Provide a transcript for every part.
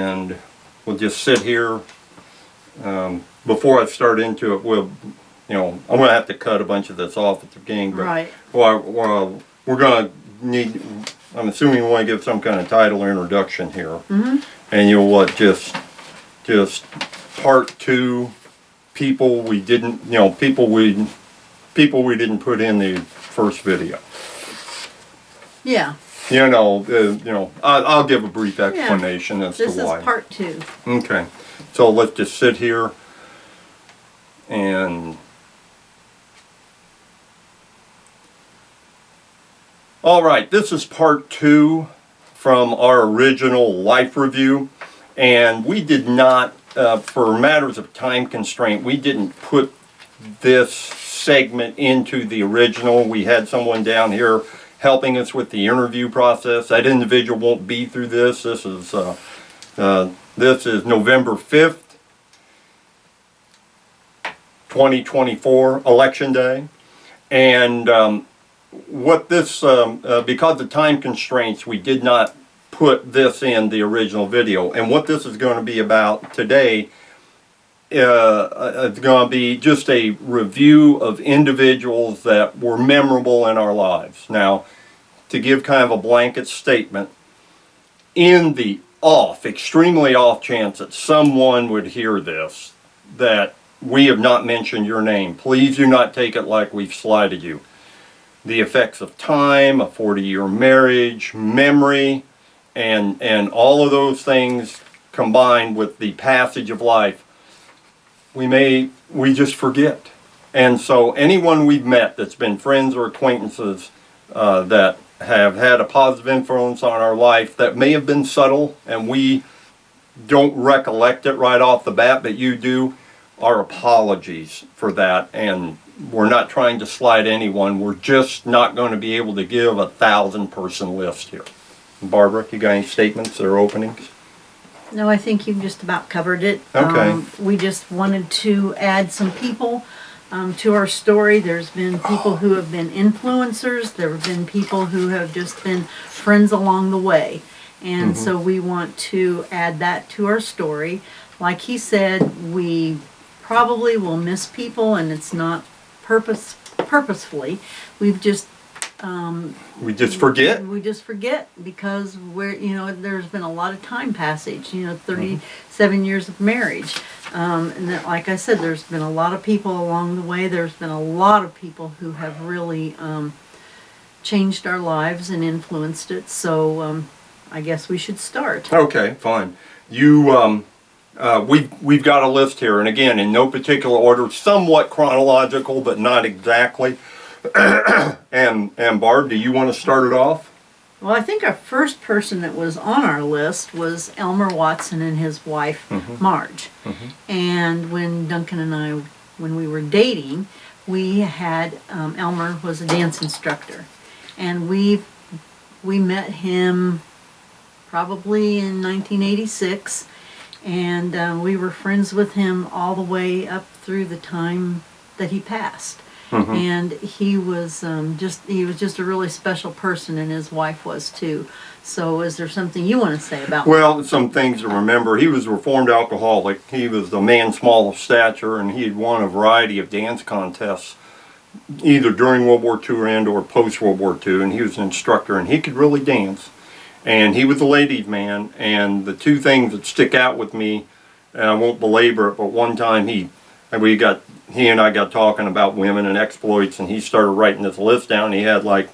and we'll just sit here. Before I start into it, I'm going to have to cut a bunch of this off at the beginning, but Right. well, we're going to need, I'm assuming you want to give some kind of title or introduction here. Mm-hmm. And you'll just part 2, people we didn't, people we didn't put in the first video. Yeah. I'll give a brief explanation as to why. This is part 2. Okay, so let's just sit here and all right, this is part 2 from our original life review, and we did not, for matters of time constraint, we didn't put this segment into the original. We had someone down here helping us with the interview process. That individual won't be through this. This is November 5th, 2024, Election Day. And what this, because of time constraints, we did not put this in the original video. And what this is going to be about today, it's going to be just a review of individuals that were memorable in our lives. Now, to give kind of a blanket statement, in the extremely off chance that someone would hear this, that we have not mentioned your name, please do not take it like we've slighted you. The effects of time, a 40-year marriage, memory, and all of those things combined with the passage of life, we just forget. And so anyone we've met that's been friends or acquaintances that have had a positive influence on our life that may have been subtle and we don't recollect it right off the bat, but you do, our apologies for that. And we're not trying to slight anyone. We're just not going to be able to give a 1,000-person list here. Barbara, you got any statements or openings? No, I think you've just about covered it. Okay. We just wanted to add some people to our story. There's been people who have been influencers. There have been people who have just been friends along the way. And so we want to add that to our story. Like he said, we probably will miss people, and it's not purposefully. We just forget. We just forget because there's been a lot of time passage. 37 years of marriage, and that, like I said, there's been a lot of people along the way. There's been a lot of people who have really changed our lives and influenced it. So I guess we should start. Okay, fine. You we've got a list here, and again, in no particular order, somewhat chronological, but not exactly. and Barb, do you want to start it off? Well, I think our first person that was on our list was Elmer Watson and his wife, Marge. And when Duncan and I, when we were dating, we had, Elmer was a dance instructor. And we met him probably in 1986. And we were friends with him all the way up through the time that he passed. And he was just a really special person, and his wife was too. So is there something you want to say about him? Well, some things to remember. He was a reformed alcoholic. He was a man small of stature, and he had won a variety of dance contests, either during World War II and or post World War II, and he was an instructor, and he could really dance. And he was a ladies' man, and the two things that stick out with me, and I won't belabor it, but one time he and I got talking about women and exploits, and he started writing this list down. He had 8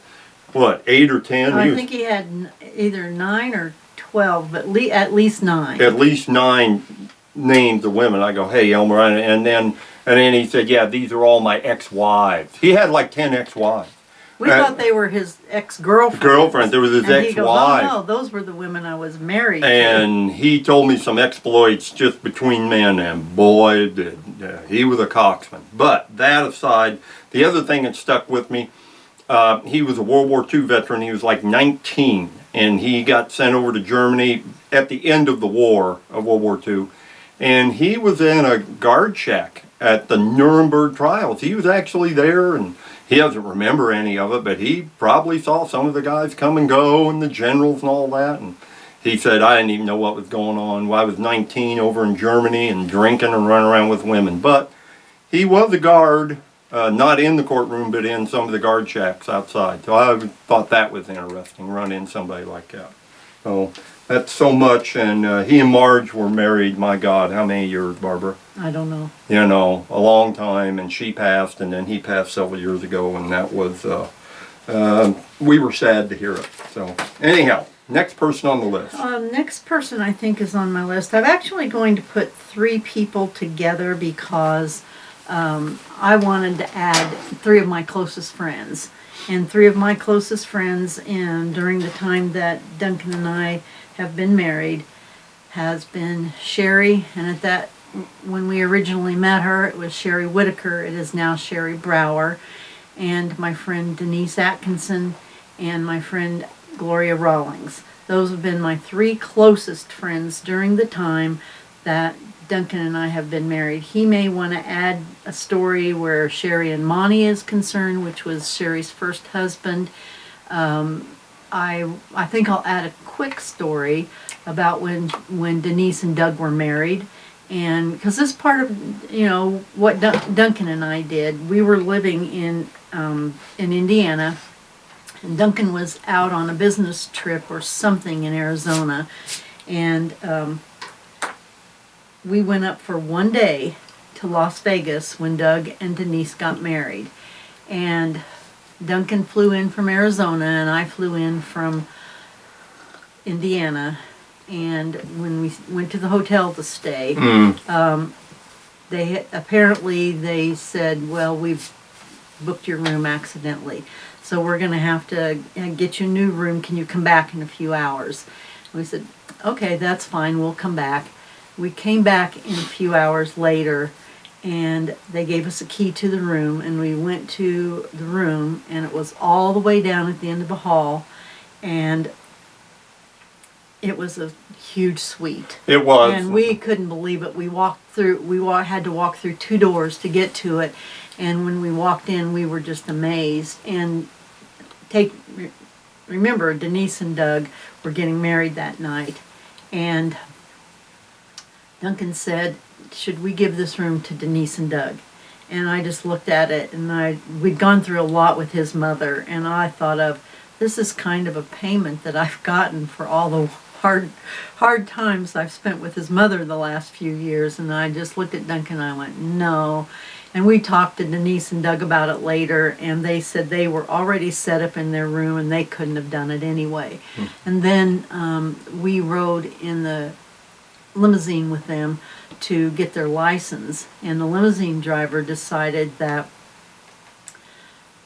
or 10? I think he had either 9 or 12, but at least 9. At least 9 names of women. I go, hey, Elmer, and then he said, yeah, these are all my ex-wives. He had 10 ex-wives. We thought they were his ex-girlfriends. There was his ex-wife. Oh, no, those were the women I was married and to. He told me some exploits just between men, and boy, he was a coxman. But that aside, the other thing that stuck with me, he was a World War II veteran. He was 19, and he got sent over to Germany at the end of the war of World War II. And he was in a guard shack at the Nuremberg trials. He was actually there, and he doesn't remember any of it, but he probably saw some of the guys come and go, and the generals and all that. he said, I didn't even know what was going on. Well, I was 19 over in Germany and drinking and running around with women. But he was a guard, not in the courtroom, but in some of the guard shacks outside. So I thought that was interesting, run in somebody like that. So that's so much. And he and Marge were married, my God, how many years, Barbara? I don't know. You know, a long time. And she passed, and then he passed several years ago. And that was, we were sad to hear it. So anyhow. Next person on the list. Next person I think is on my list. I'm actually going to put 3 people together because I wanted to add 3 of my closest friends. And 3 of my closest friends during the time that Duncan and I have been married has been Sherry, and when we originally met her, it was Sherry Whitaker. It is now Sherry Brower, and my friend Denise Atkinson, and my friend Gloria Rawlings. Those have been my 3 closest friends during the time that Duncan and I have been married. He may want to add a story where Sherry and Monty is concerned, which was Sherry's first husband. I think I'll add a quick story about when Denise and Doug were married. And because this part of, what Duncan and I did, we were living in Indiana, and Duncan was out on a business trip or something in Arizona, and we went up for one day to Las Vegas when Doug and Denise got married. And Duncan flew in from Arizona, and I flew in from Indiana. And when we went to the hotel to stay, they said, well, we've booked your room accidentally, so we're going to have to get you a new room. Can you come back in a few hours? We said, okay, that's fine, we'll come back. We came back in a few hours later, and they gave us a key to the room, and we went to the room, and it was all the way down at the end of the hall, and it was a huge suite. It was. And we couldn't believe it. We had to walk through 2 doors to get to it. And when we walked in, we were just amazed. And remember, Denise and Doug were getting married that night. And Duncan said, should we give this room to Denise and Doug? And I just looked at it, and we'd gone through a lot with his mother. And I thought this is kind of a payment that I've gotten for all the hard times I've spent with his mother the last few years. And I just looked at Duncan and I went, no. And we talked to Denise and Doug about it later, and they said they were already set up in their room and they couldn't have done it anyway. And then we rode in the limousine with them to get their license, and the limousine driver decided that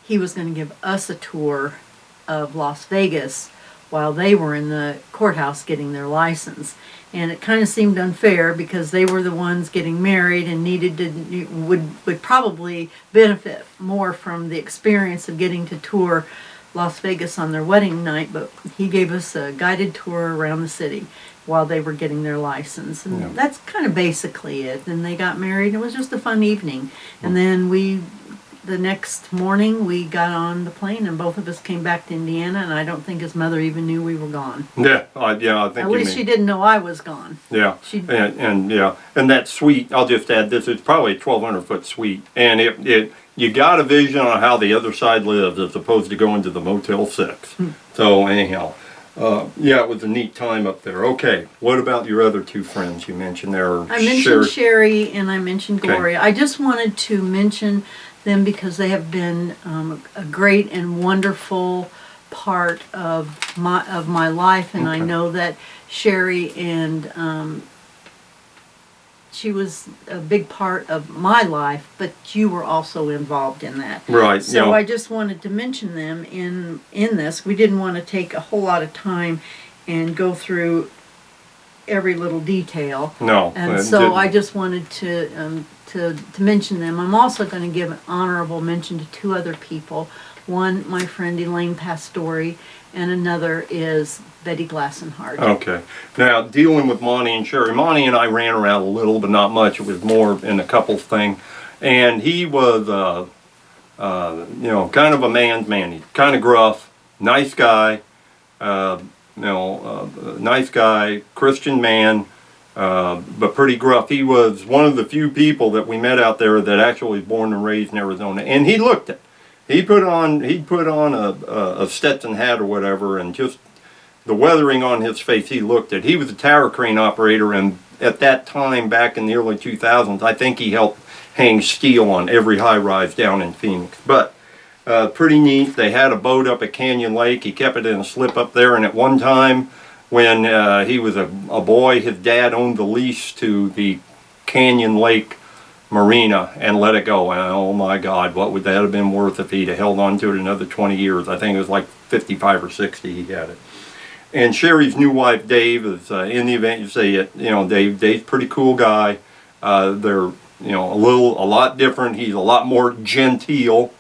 he was going to give us a tour of Las Vegas while they were in the courthouse getting their license. And it kind of seemed unfair because they were the ones getting married and would probably benefit more from the experience of getting to tour Las Vegas on their wedding night. But he gave us a guided tour around the city while they were getting their license. And that's kind of basically it. Then they got married. It was just a fun evening. And then the next morning, we got on the plane, and both of us came back to Indiana, and I don't think his mother even knew we were gone. Yeah, I think at least she didn't know I was gone. Yeah, and that suite, I'll just add this, it's probably a 1,200-foot suite, and you got a vision on how the other side lives as opposed to going to the Motel 6. So anyhow, it was a neat time up there. Okay, what about your other 2 friends you mentioned there? I mentioned Sherry and I mentioned Gloria. Okay. I just wanted to mention them because they have been a great and wonderful part of my life, and I know that Sherry and she was a big part of my life, but you were also involved in that. Right. So I just wanted to mention them in this. We didn't want to take a whole lot of time and go through every little detail. No. And so I just wanted to mention them. I'm also going to give an honorable mention to 2 other people. One, my friend Elaine Pastore, and another is Betty Glassenhard. Okay. Now, dealing with Monty and Sherry, Monty and I ran around a little, but not much. It was more in a couples thing. And he was, kind of a man's man. He's kind of gruff, nice guy. nice guy, Christian man, but pretty gruff. He was one of the few people that we met out there that actually was born and raised in Arizona, and he looked it. He'd put on a Stetson hat or whatever, and just the weathering on his face, he looked it. He was a tower crane operator, and at that time, back in the early 2000s, I think he helped hang steel on every high-rise down in Phoenix. But pretty neat. They had a boat up at Canyon Lake. He kept it in a slip up there, and at one time, when he was a boy, his dad owned the lease to the Canyon Lake Marina and let it go. And oh my God, what would that have been worth if he'd held on to it another 20 years? I think it was like 55 or 60 he had it. And Sherry's new wife, Dave, is in the event you say it. Dave's a pretty cool guy. They're a lot different. He's a lot more genteel,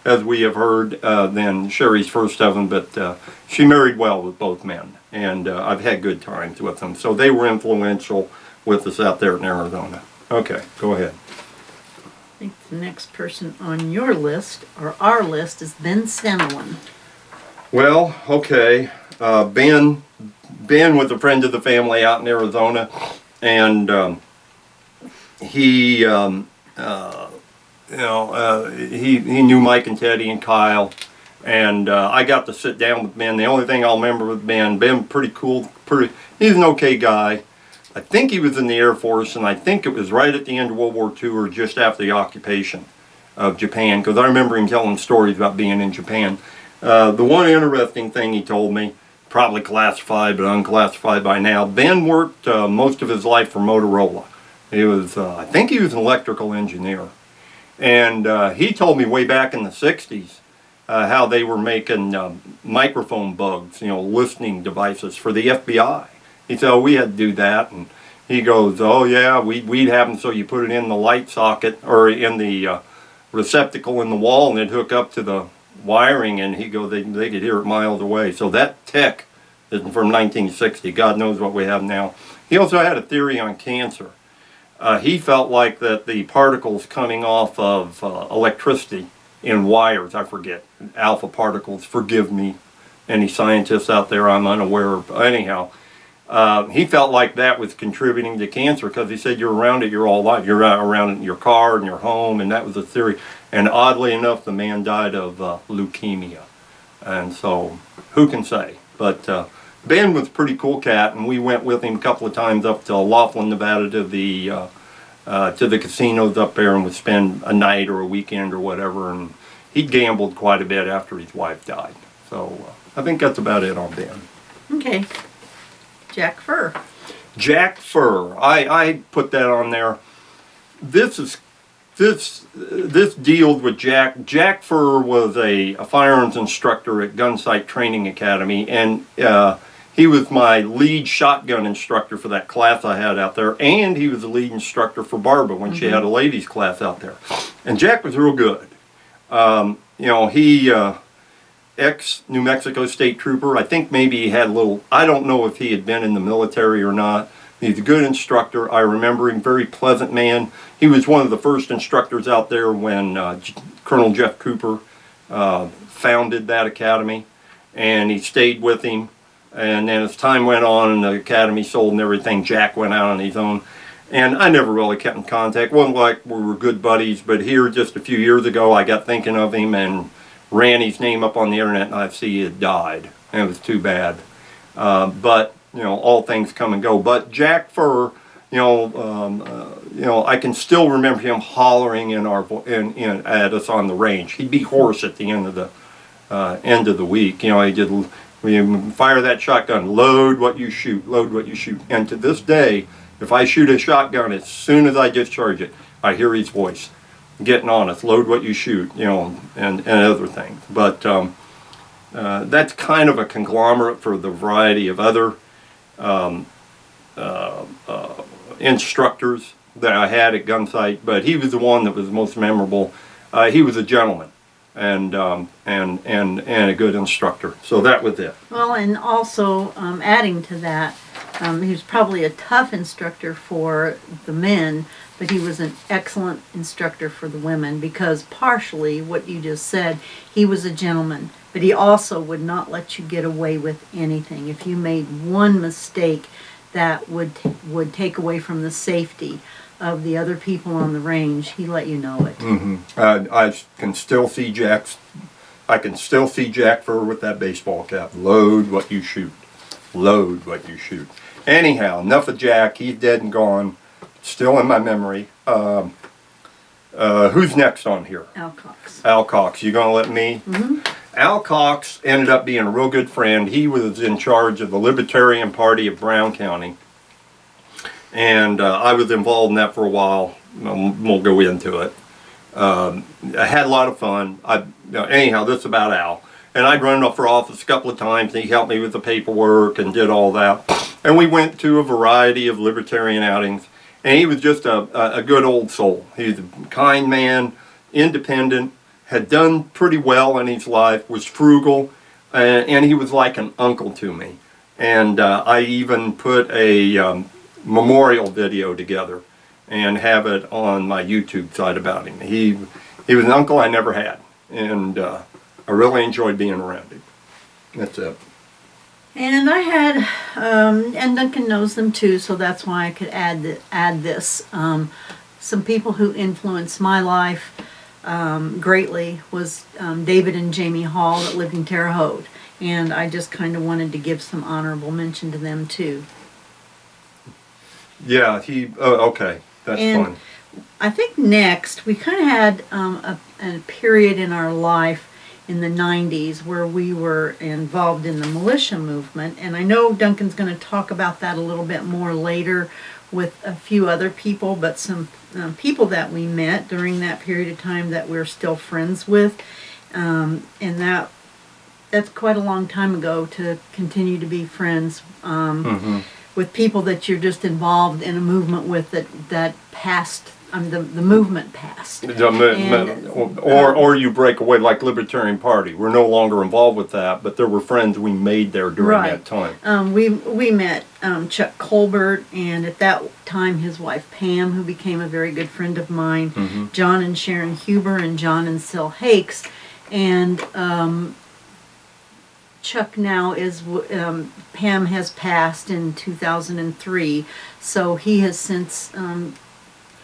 as we have heard, than Sherry's first husband. But she married well with both men, and I've had good times with them. So they were influential with us out there in Arizona. Okay, go ahead. I think the next person on your list, or our list, is Ben Stenowin. Well, okay. Ben was a friend of the family out in Arizona, and he knew Mike and Teddy and Kyle, and I got to sit down with Ben. The only thing I'll remember with Ben pretty cool, he's an okay guy. I think he was in the Air Force, and I think it was right at the end of World War II or just after the occupation of Japan, because I remember him telling stories about being in Japan. The one interesting thing he told me, probably classified but unclassified by now, Ben worked most of his life for Motorola. He was, I think he was an electrical engineer. And he told me way back in the 60s how they were making microphone bugs, listening devices for the FBI. He said, oh, we had to do that. And he goes, oh yeah, we'd have them so you put it in the light socket or in the receptacle in the wall, and it'd hook up to the wiring, and he goes, they could hear it miles away. So that tech is from 1960. God knows what we have now. He also had a theory on cancer. He felt like that the particles coming off of electricity in wires, I forget, alpha particles, forgive me, any scientists out there, I'm unaware of. Anyhow, he felt like that was contributing to cancer, because he said you're around it your whole life. You're around it in your car and your home, and that was a theory. And oddly enough, the man died of leukemia. And so, who can say? But Ben was a pretty cool cat, and we went with him a couple of times up to Laughlin, Nevada, to the casinos up there, and would spend a night or a weekend or whatever. And he gambled quite a bit after his wife died. So I think that's about it on Ben. Okay. Jack Furr. Jack Furr. I put that on there. This deals with Jack. Jack Furr was a firearms instructor at Gunsight Training Academy, and he was my lead shotgun instructor for that class I had out there, and he was the lead instructor for Barbara when she had a ladies class out there. And Jack was real good. He ex-New Mexico State Trooper. I think maybe he had a little, I don't know if he had been in the military or not. He's a good instructor. I remember him, very pleasant man. He was one of the first instructors out there when Colonel Jeff Cooper founded that academy, and he stayed with him. And then as time went on and the academy sold and everything, Jack went out on his own. And I never really kept in contact. Wasn't like we were good buddies, but here just a few years ago I got thinking of him and ran his name up on the internet, and I see he had died. And it was too bad. But all things come and go. But Jack Furr, I can still remember him hollering at us on the range. He'd be hoarse at the end of the week. We fire that shotgun, load what you shoot, load what you shoot. And to this day, if I shoot a shotgun, as soon as I discharge it, I hear his voice getting on us, load what you shoot, and other things. But that's kind of a conglomerate for the variety of other instructors that I had at Gunsight, but he was the one that was most memorable. He was a gentleman and a good instructor. So that was it. Well, and also adding to that, he was probably a tough instructor for the men, but he was an excellent instructor for the women, because partially what you just said, he was a gentleman, but he also would not let you get away with anything. If you made one mistake, that would take away from the safety of the other people on the range, he let you know it. I can still see I can still see Jack Furr with that baseball cap. Load what you shoot. Load what you shoot. Anyhow, enough of Jack. He's dead and gone. Still in my memory. Who's next on here? Al Cox. Al Cox. You gonna let me? Mm-hmm. Al Cox ended up being a real good friend. He was in charge of the Libertarian Party of Brown County. And I was involved in that for a while. We'll go into it. I had a lot of fun. Anyhow, this is about Al. And I'd run up for office a couple of times, and he helped me with the paperwork and did all that. And we went to a variety of libertarian outings. And he was just a good old soul. He was a kind man, independent, had done pretty well in his life, was frugal, and he was like an uncle to me. And I even put a memorial video together and have it on my YouTube site about him. He was an uncle I never had, and I really enjoyed being around him. That's it. And I had, and Duncan knows them too, so that's why I could add this. Some people who influenced my life greatly was David and Jamie Hall that lived in Terre Haute, and I just kind of wanted to give some honorable mention to them too. Yeah, okay, that's fine. I think next, we kind of had a period in our life in the 90s where we were involved in the militia movement, and I know Duncan's going to talk about that a little bit more later with a few other people, but some people that we met during that period of time that we're still friends with, and that's quite a long time ago to continue to be friends with people that you're just involved in a movement with that passed. The movement passed. Or you break away, like Libertarian Party. We're no longer involved with that, but there were friends we made there during that time. We met Chuck Colbert, and at that time his wife Pam, who became a very good friend of mine, John and Sharon Huber, and John and Sil Hakes, and Chuck now is, Pam has passed in 2003, so he has since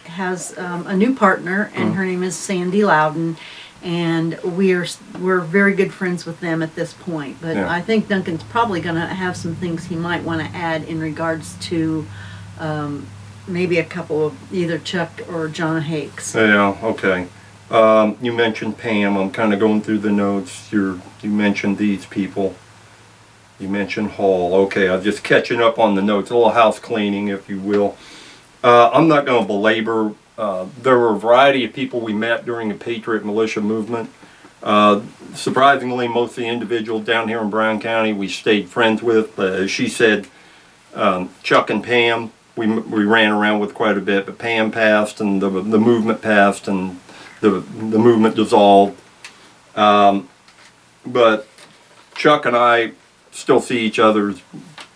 has a new partner, and her name is Sandy Loudon, and we're very good friends with them at this point. But I think Duncan's probably going to have some things he might want to add in regards to maybe a couple of either Chuck or John Hakes. Yeah, okay. You mentioned Pam. I'm kind of going through the notes. You mentioned these people. You mentioned Hall. Okay, I'm just catching up on the notes. A little house cleaning, if you will. I'm not going to belabor. There were a variety of people we met during the Patriot Militia movement. Surprisingly, most of the individuals down here in Brown County we stayed friends with. As she said, Chuck and Pam we ran around with quite a bit, but Pam passed, and the movement passed, and the movement dissolved. But Chuck and I still see each other as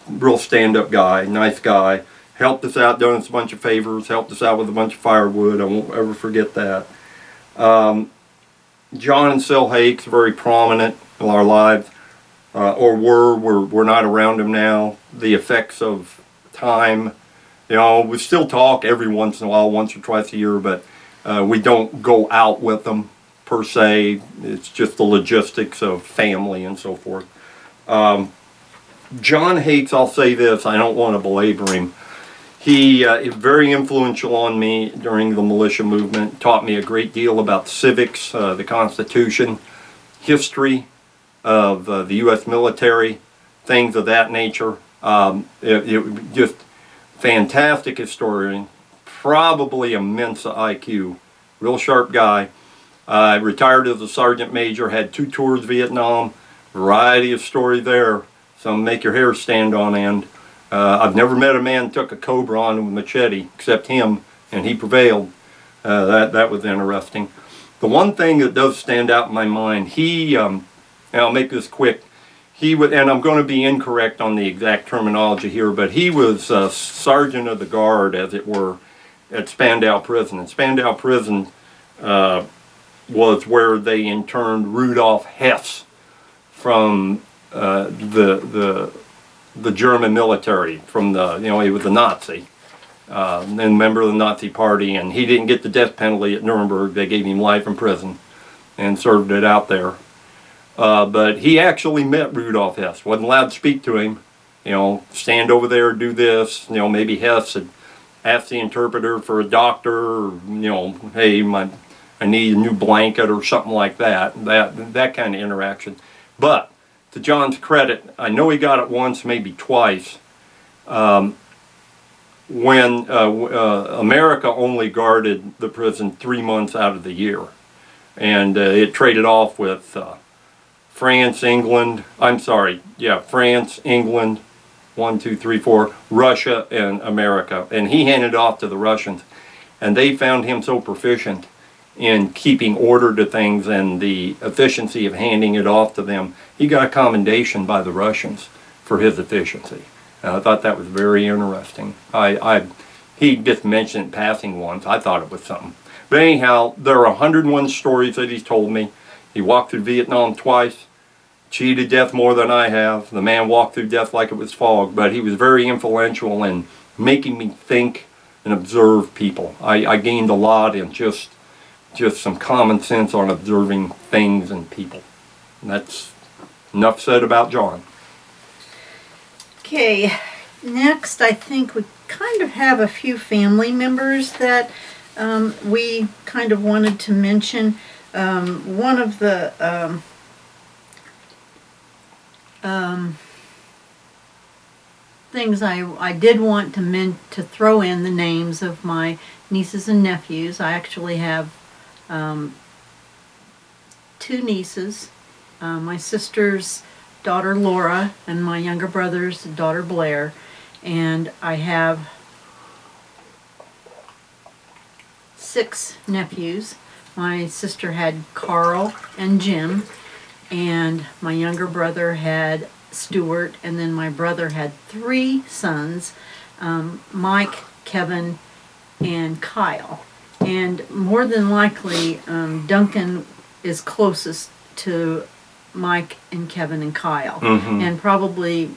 real stand-up guy, nice guy. Helped us out, done us a bunch of favors, helped us out with a bunch of firewood. I won't ever forget that. John and Sil Hakes, very prominent in our lives, or we're not around them now. The effects of time, we still talk every once in a while, once or twice a year, but we don't go out with them per se. It's just the logistics of family and so forth. John Hakes, I'll say this, I don't want to belabor him. He is very influential on me during the militia movement, taught me a great deal about civics, the Constitution, history of the U.S. military, things of that nature. It just fantastic historian, probably immense IQ, real sharp guy. Retired as a sergeant major, had 2 tours Vietnam, variety of story there. Some make your hair stand on end. I've never met a man who took a cobra on with a machete, except him, and he prevailed. That was interesting. The one thing that does stand out in my mind, and I'll make this quick, he would, and I'm going to be incorrect on the exact terminology here, but he was sergeant of the guard, as it were, at Spandau Prison. And Spandau Prison was where they interned Rudolf Hess from the German military, from the, you know, he was a Nazi, and member of the Nazi Party, and he didn't get the death penalty at Nuremberg. They gave him life in prison and served it out there. But he actually met Rudolf Hess. Wasn't allowed to speak to him. You know, stand over there, do this. You know, maybe Hess had asked the interpreter for a doctor, or, you know, hey, I need a new blanket or something like that. That kind of interaction. But to John's credit, I know he got it once, maybe twice. When America only guarded the prison 3 months out of the year, and it traded off with France, England, France, England, 1, 2, 3, 4, Russia, and America. And he handed off to the Russians. And they found him so proficient in keeping order to things and the efficiency of handing it off to them. He got a commendation by the Russians for his efficiency. I thought that was very interesting. He just mentioned it in passing once. I thought it was something. But anyhow, there are 101 stories that he's told me. He walked through Vietnam twice. Cheated death more than I have. The man walked through death like it was fog, but he was very influential in making me think and observe people. I gained a lot in just some common sense on observing things and people. And that's enough said about John. Okay, next I think we kind of have a few family members that we kind of wanted to mention. One of the things I did want to throw in the names of my nieces and nephews. I actually have 2 nieces, my sister's daughter Laura and my younger brother's daughter Blair, and I have 6 nephews. My sister had Carl and Jim, and my younger brother had Stuart, and then my brother had 3 sons, Mike, Kevin, and Kyle. And more than likely, Duncan is closest to Mike and Kevin and Kyle, and probably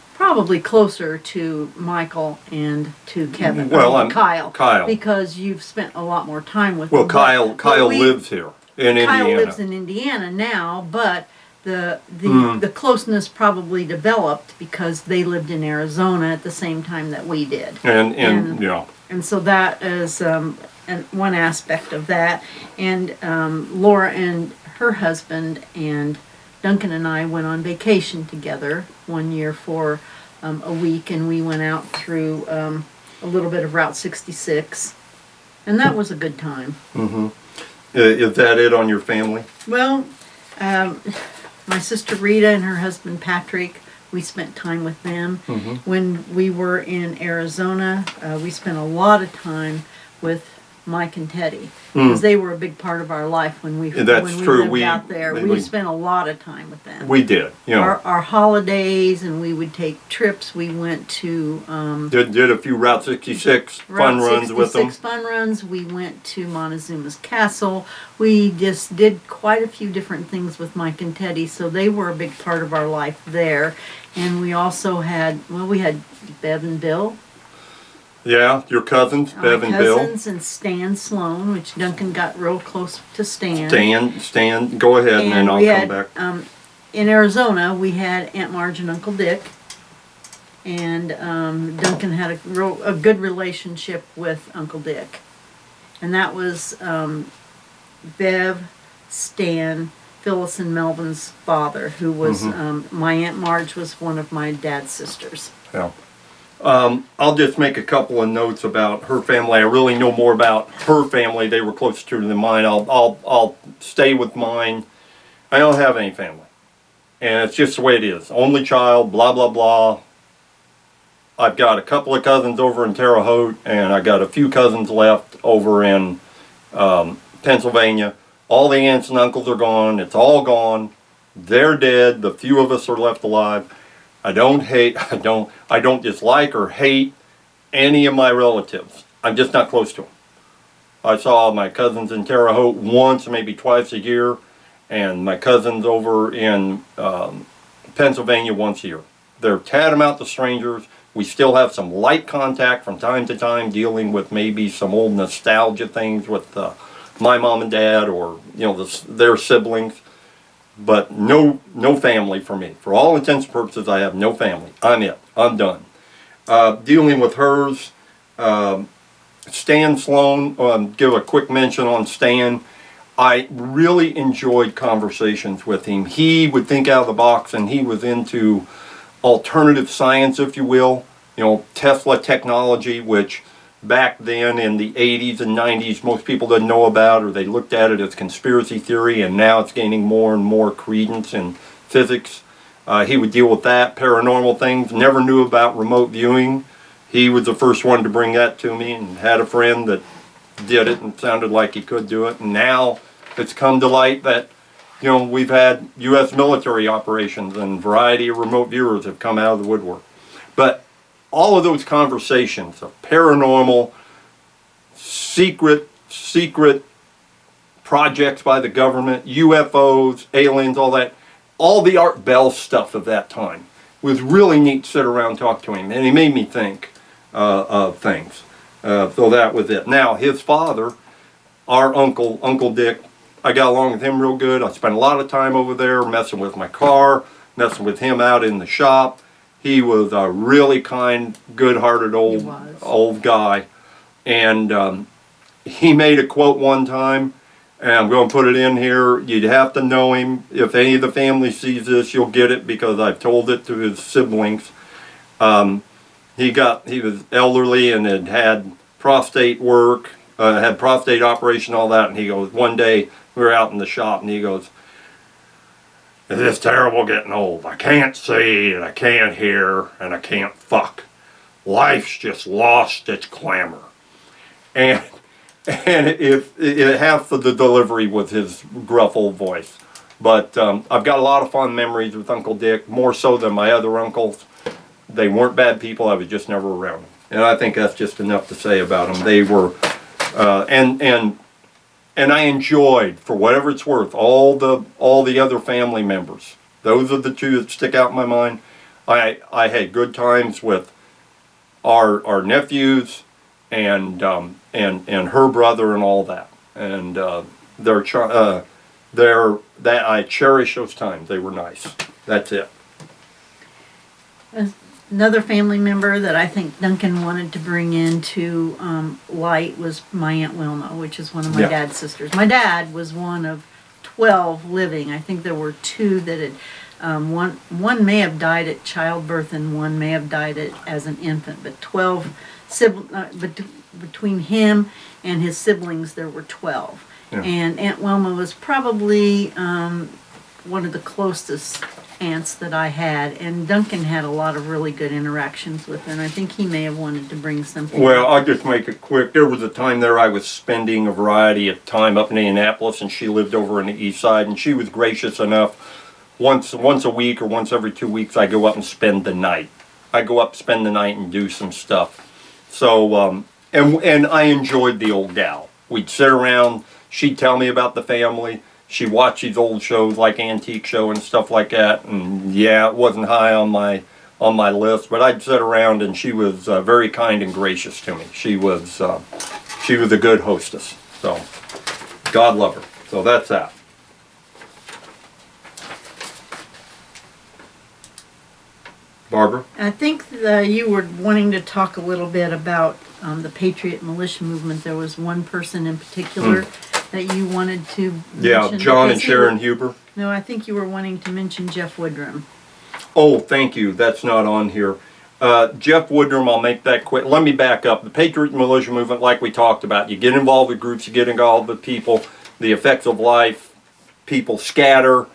closer to Michael and to Kevin. Well, Kyle, because you've spent a lot more time with him. Well, Kyle lives here in Indiana. Kyle lives in Indiana now, but the closeness probably developed because they lived in Arizona at the same time that we did. And yeah. And so that is one aspect of that. And Laura and her husband and Duncan and I went on vacation together one year for a week, and we went out through a little bit of Route 66, and that was a good time. Mm-hmm. Is that it on your family? Well, my sister Rita and her husband Patrick, we spent time with them. Mm-hmm. When we were in Arizona, we spent a lot of time with Mike and Teddy, because they were a big part of our life when we lived out there. We spent a lot of time with them. We did. You know, our holidays, and we would take trips. We went to did a few Route 66 fun runs with them. Fun runs. We went to Montezuma's Castle. We just did quite a few different things with Mike and Teddy, so they were a big part of our life there. And we also had Bev and Bill. Yeah, your cousins, Bev and Bill. Cousins and Stan Sloan, which Duncan got real close to Stan. Stan, go ahead and then I'll come back. In Arizona, we had Aunt Marge and Uncle Dick. And Duncan had a good relationship with Uncle Dick. And that was Bev, Stan, Phyllis and Melvin's father, who was, my Aunt Marge was one of my dad's sisters. Yeah. I'll just make a couple of notes about her family. I really know more about her family. They were closer to than mine. I'll stay with mine. I don't have any family, and it's just the way it is. Only child, blah blah blah. I've got a couple of cousins over in Terre Haute, and I got a few cousins left over in Pennsylvania. All the aunts and uncles are gone. It's all gone. They're dead. The few of us are left alive. I don't hate, I don't dislike or hate any of my relatives. I'm just not close to them. I saw my cousins in Terre Haute once, maybe twice a year, and my cousins over in Pennsylvania once a year. They're tantamount to strangers. We still have some light contact from time to time, dealing with maybe some old nostalgia things with my mom and dad, or their siblings. But no family for me. For all intents and purposes, I have no family. I'm it. I'm done. Dealing with hers, Stan Sloan, give a quick mention on Stan. I really enjoyed conversations with him. He would think out of the box, and he was into alternative science, if you will. Tesla technology, which back then in the 80s and 90s most people didn't know about, or they looked at it as conspiracy theory, and now it's gaining more and more credence in physics. He would deal with that, paranormal things. Never knew about remote viewing. He was the first one to bring that to me, and had a friend that did it and sounded like he could do it. And now it's come to light that we've had U.S. military operations, and a variety of remote viewers have come out of the woodwork. But all of those conversations of paranormal, secret projects by the government, UFOs, aliens, all the Art Bell stuff of that time was really neat to sit around and talk to him. And he made me think of things. So that was it. Now, his father, our Uncle Dick, I got along with him real good. I spent a lot of time over there messing with my car, messing with him out in the shop. He was a really kind, good-hearted old guy. And he made a quote one time, and I'm going to put it in here. You'd have to know him. If any of the family sees this, you'll get it, because I've told it to his siblings. He was elderly and had prostate work, had prostate operation, all that. And he goes, one day we were out in the shop, and he goes, "It's just terrible getting old. I can't see, and I can't hear, and I can't fuck. Life's just lost its clamor." And it half of the delivery was his gruff old voice. But I've got a lot of fond memories with Uncle Dick, more so than my other uncles. They weren't bad people. I was just never around them. And I think that's just enough to say about them. They were, and I enjoyed, for whatever it's worth, all the other family members. Those are the two that stick out in my mind. I had good times with our nephews and her brother and all that. And that I cherish those times. They were nice. That's it. Another family member that I think Duncan wanted to bring into light was my Aunt Wilma, which is one of my dad's sisters. My dad was one of 12 living. I think there were 2 that had, one may have died at childbirth and one may have died as an infant, but 12 between him and his siblings there were 12. Yeah. And Aunt Wilma was probably one of the closest aunts that I had, and Duncan had a lot of really good interactions with her, and I think he may have wanted to bring something. Well, I'll just make it quick. There was a time there I was spending a variety of time up in Indianapolis, and she lived over in the east side, and she was gracious enough. Once a week or once every 2 weeks, I go up and spend the night. I go up, spend the night, and do some stuff. So, and I enjoyed the old gal. We'd sit around. She'd tell me about the family. She watched these old shows like Antique Show and stuff like that, and yeah, it wasn't high on my list, but I'd sit around, and she was very kind and gracious to me. She was a good hostess. So God love her. So that's that. Barbara? I think you were wanting to talk a little bit about the Patriot Militia movement. There was one person in particular that you wanted to mention. Yeah, John and Sharon Huber. No, I think you were wanting to mention Jeff Woodrum. Oh, thank you. That's not on here. Jeff Woodrum, I'll make that quick. Let me back up. The Patriot Militia movement, like we talked about, you get involved with groups, you get involved with people, the effects of life, people scatter,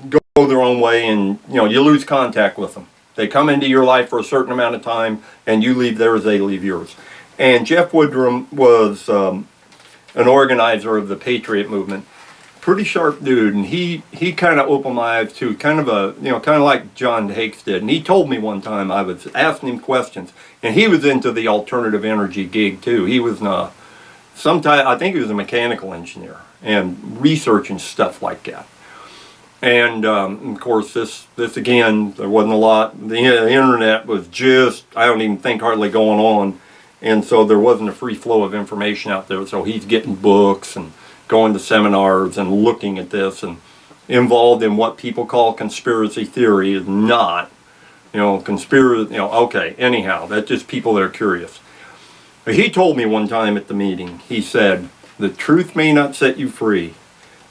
go their own way, and you lose contact with them. They come into your life for a certain amount of time, and you leave theirs, they leave yours. And Jeff Woodrum was an organizer of the Patriot movement. pretty sharp dude, and he kind of opened my eyes too, kind of like John Hakes did. And he told me one time, I was asking him questions, and he was into the alternative energy gig too. He was I think he was a mechanical engineer and researching stuff like that. And of course, this again, there wasn't a lot. The internet was just, I don't even think hardly going on, and so there wasn't a free flow of information out there. So he's getting books and going to seminars and looking at this, and involved in what people call conspiracy theory is not, conspiracy. Okay. Anyhow, that's just people that are curious. But he told me one time at the meeting. He said, "The truth may not set you free,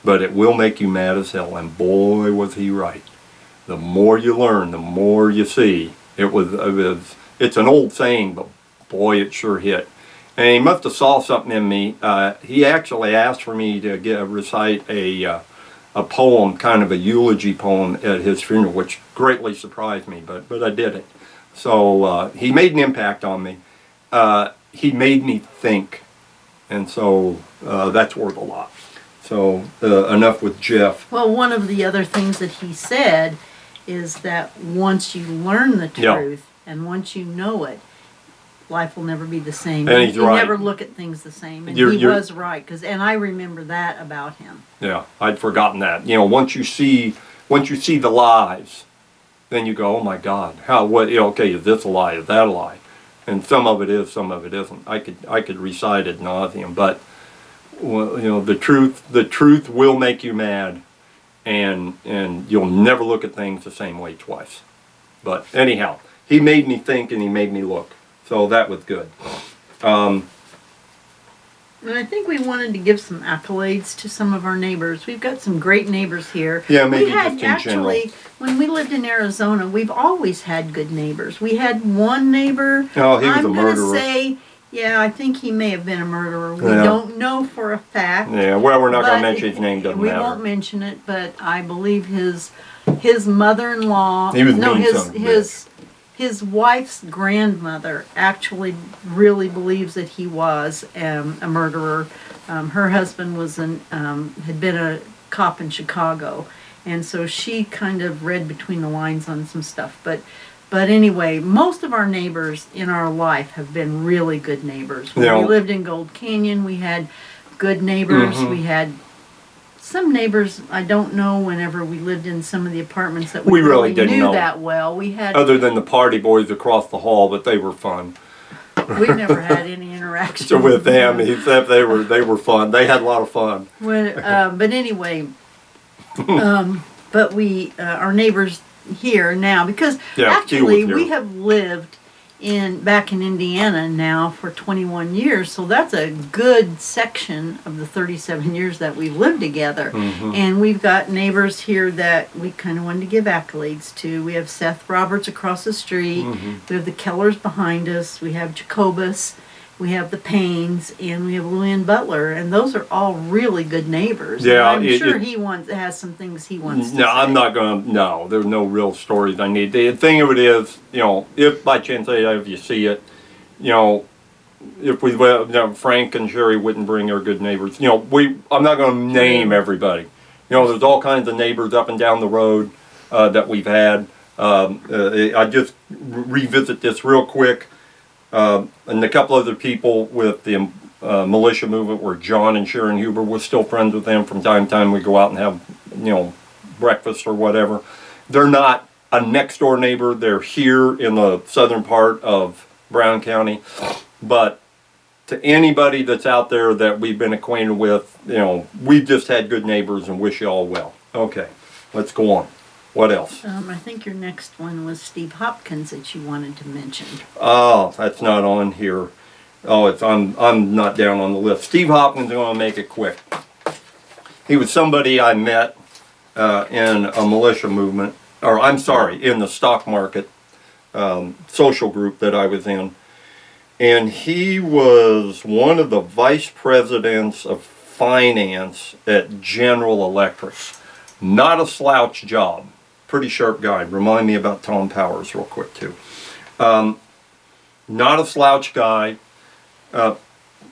but it will make you mad as hell." And boy, was he right. The more you learn, the more you see. It's an old saying, but boy, it sure hit. And he must have saw something in me. He actually asked for me to recite a poem, kind of a eulogy poem at his funeral, which greatly surprised me, but I did it. So he made an impact on me. He made me think, and so that's worth a lot. So enough with Jeff. Well, one of the other things that he said is that once you learn the truth and once you know it, life will never be the same. And he's you right. never look at things the same. And he was right, and I remember that about him. Yeah, I'd forgotten that. Once you see the lies, then you go, oh my God, okay, is this a lie? Is that a lie? And some of it is, some of it isn't. I could recite ad nauseum, but the truth will make you mad, and you'll never look at things the same way twice. But anyhow, he made me think and he made me look, so that was good. And I think we wanted to give some accolades to some of our neighbors. We've got some great neighbors here. Yeah, maybe just in general. When we lived in Arizona, we've always had good neighbors. We had one neighbor. Oh, he was a murderer. I'm going to say, yeah, I think he may have been a murderer. We don't know for a fact. Yeah, well, we're not going to mention his name. Doesn't matter. We won't mention it, but I believe his mother-in-law. He was his wife's grandmother actually really believes that he was a murderer. Her husband had been a cop in Chicago, and so she kind of read between the lines on some stuff. But anyway, most of our neighbors in our life have been really good neighbors. When we lived in Gold Canyon, we had good neighbors. Mm-hmm. We had some neighbors, I don't know, whenever we lived in some of the apartments that we really didn't knew that well. We had, other than the party boys across the hall, but they were fun. We've never had any interaction with them, except they were fun. They had a lot of fun. But anyway, but we our neighbors here now, because actually we have lived back in Indiana now for 21 years, so that's a good section of the 37 years that we've lived together. Mm-hmm. And we've got neighbors here that we kind of wanted to give accolades to. We have Seth Roberts across the street. Mm-hmm. We have the Kellers behind us. We have Jacobus. We have the Paynes, and we have Luann Butler, and those are all really good neighbors. Yeah, and I'm sure he has some things he wants to say. I'm not going to, no, there's no real stories I need. The thing of it is, if by chance if you see it, if we, Frank and Sherry Wittenbring are good neighbors. I'm not going to name everybody. There's all kinds of neighbors up and down the road that we've had. I just revisit this real quick. And a couple other people with the militia movement were John and Sharon Huber. We're still friends with them. From time to time we go out and have, breakfast or whatever. They're not a next door neighbor. They're here in the southern part of Brown County. But to anybody that's out there that we've been acquainted with, we've just had good neighbors and wish you all well. Okay, let's go on. What else? I think your next one was Steve Hopkins that you wanted to mention. Oh, that's not on here. Oh, I'm not down on the list. Steve Hopkins, I'm going to make it quick. He was somebody I met in a militia movement, in the stock market social group that I was in. And he was one of the vice presidents of finance at General Electric. Not a slouch job. Pretty sharp guy. Remind me about Tom Powers real quick too. Not a slouch guy.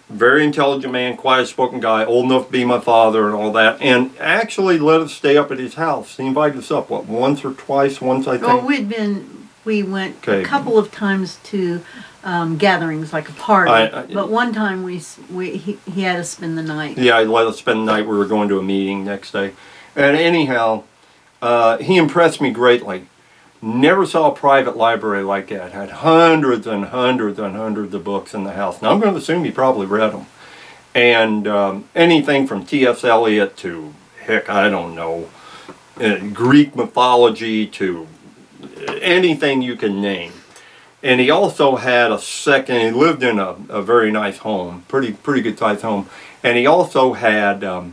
very intelligent man, quiet-spoken guy, old enough to be my father and all that, and actually let us stay up at his house. He invited us up, what, once or twice? Once, I think. Well, we went a couple of times to gatherings, like a party. But one time he had us spend the night. Yeah, he let us spend the night. We were going to a meeting next day. And anyhow, he impressed me greatly. Never saw a private library like that. Had hundreds and hundreds and hundreds of books in the house. Now I'm going to assume he probably read them. And anything from T.S. Eliot to, heck, I don't know, Greek mythology to anything you can name. And he also had he lived in a very nice home, pretty good sized home. And he also had a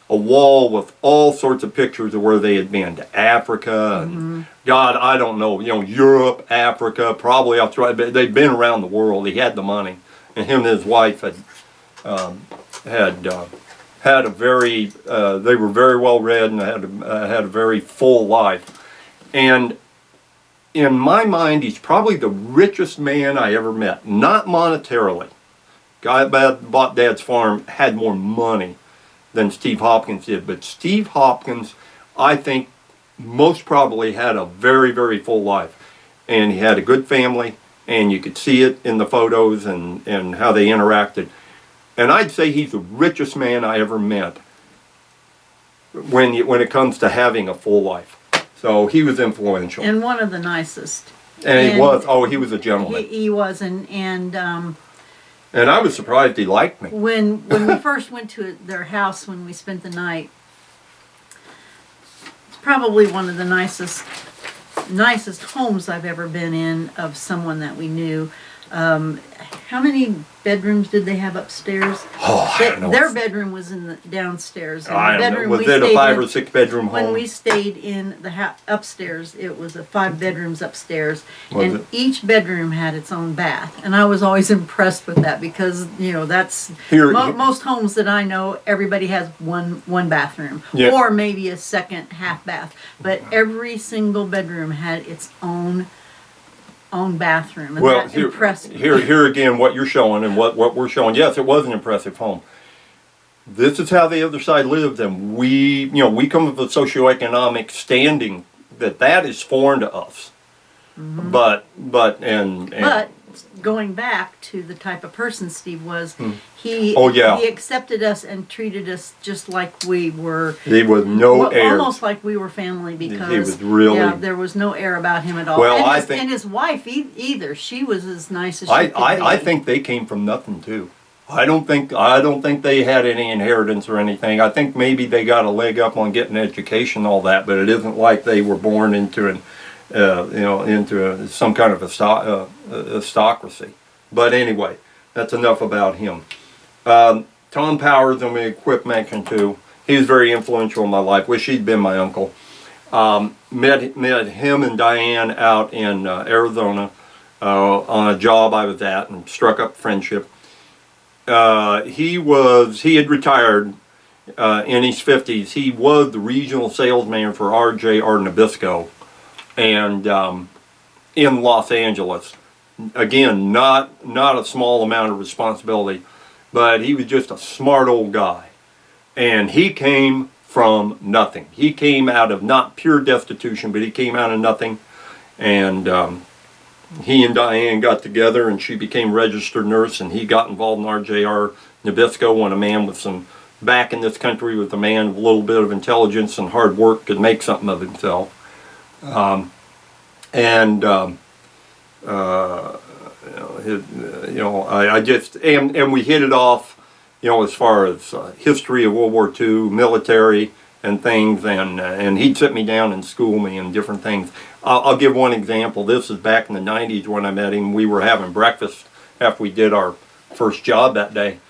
wall with all sorts of pictures of where they had been, to Africa and God, I don't know, Europe, Africa, probably Australia, but they'd been around the world. He had the money, and him and his wife had a very, they were very well read and had a very full life. And in my mind, he's probably the richest man I ever met, not monetarily. Guy that bought Dad's farm had more money than Steve Hopkins did, but Steve Hopkins, I think, most probably had a very, very full life. And he had a good family, and you could see it in the photos and how they interacted. And I'd say he's the richest man I ever met when it comes to having a full life. So he was influential. And one of the nicest. And he was, he was a gentleman. He was, and I was surprised he liked me. When we first went to their house, when we spent the night, it's probably one of the nicest homes I've ever been in of someone that we knew. How many bedrooms did they have upstairs? Oh, I don't know. Their bedroom was in the downstairs. And I the don't bedroom know. Was it a 5 or 6 bedroom home? When we stayed in the upstairs, it was 5 bedrooms upstairs, Was and it? each bedroom had its own bath. And I was always impressed with that because that's most homes that I know. Everybody has one bathroom, or maybe a second half bath, but every single bedroom had its own bathroom, and that impressed me. Here again, what you're showing and what we're showing. Yes, it was an impressive home. This is how the other side lived, and we come of a socioeconomic standing that is foreign to us. Mm-hmm. But going back to the type of person Steve was, he accepted us and treated us just like we were. There was no air. Almost like we were family, because he was really, there was no air about him at all. Well, and his wife either. She was as nice as she could be. I think they came from nothing too. I don't think they had any inheritance or anything. I think maybe they got a leg up on getting education and all that, but it isn't like they were born into some kind of aristocracy. But anyway, that's enough about him. Tom Powers, and we quick mention too. He was very influential in my life. Wish he'd been my uncle. Met him and Diane out in Arizona on a job I was at, and struck up friendship. He had retired in his 50s. He was the regional salesman for RJR Nabisco, and in Los Angeles. Again, not a small amount of responsibility, but he was just a smart old guy. And he came from nothing. He came out of not pure destitution, but he came out of nothing. And he and Diane got together, and she became registered nurse, and he got involved in RJR Nabisco when a man with some back in this country, with a man with a little bit of intelligence and hard work, could make something of himself. And we hit it off, as far as history of World War II, military and things, and he'd sit me down and school me in different things. I'll give one example. This is back in the 90s when I met him. We were having breakfast after we did our first job that day,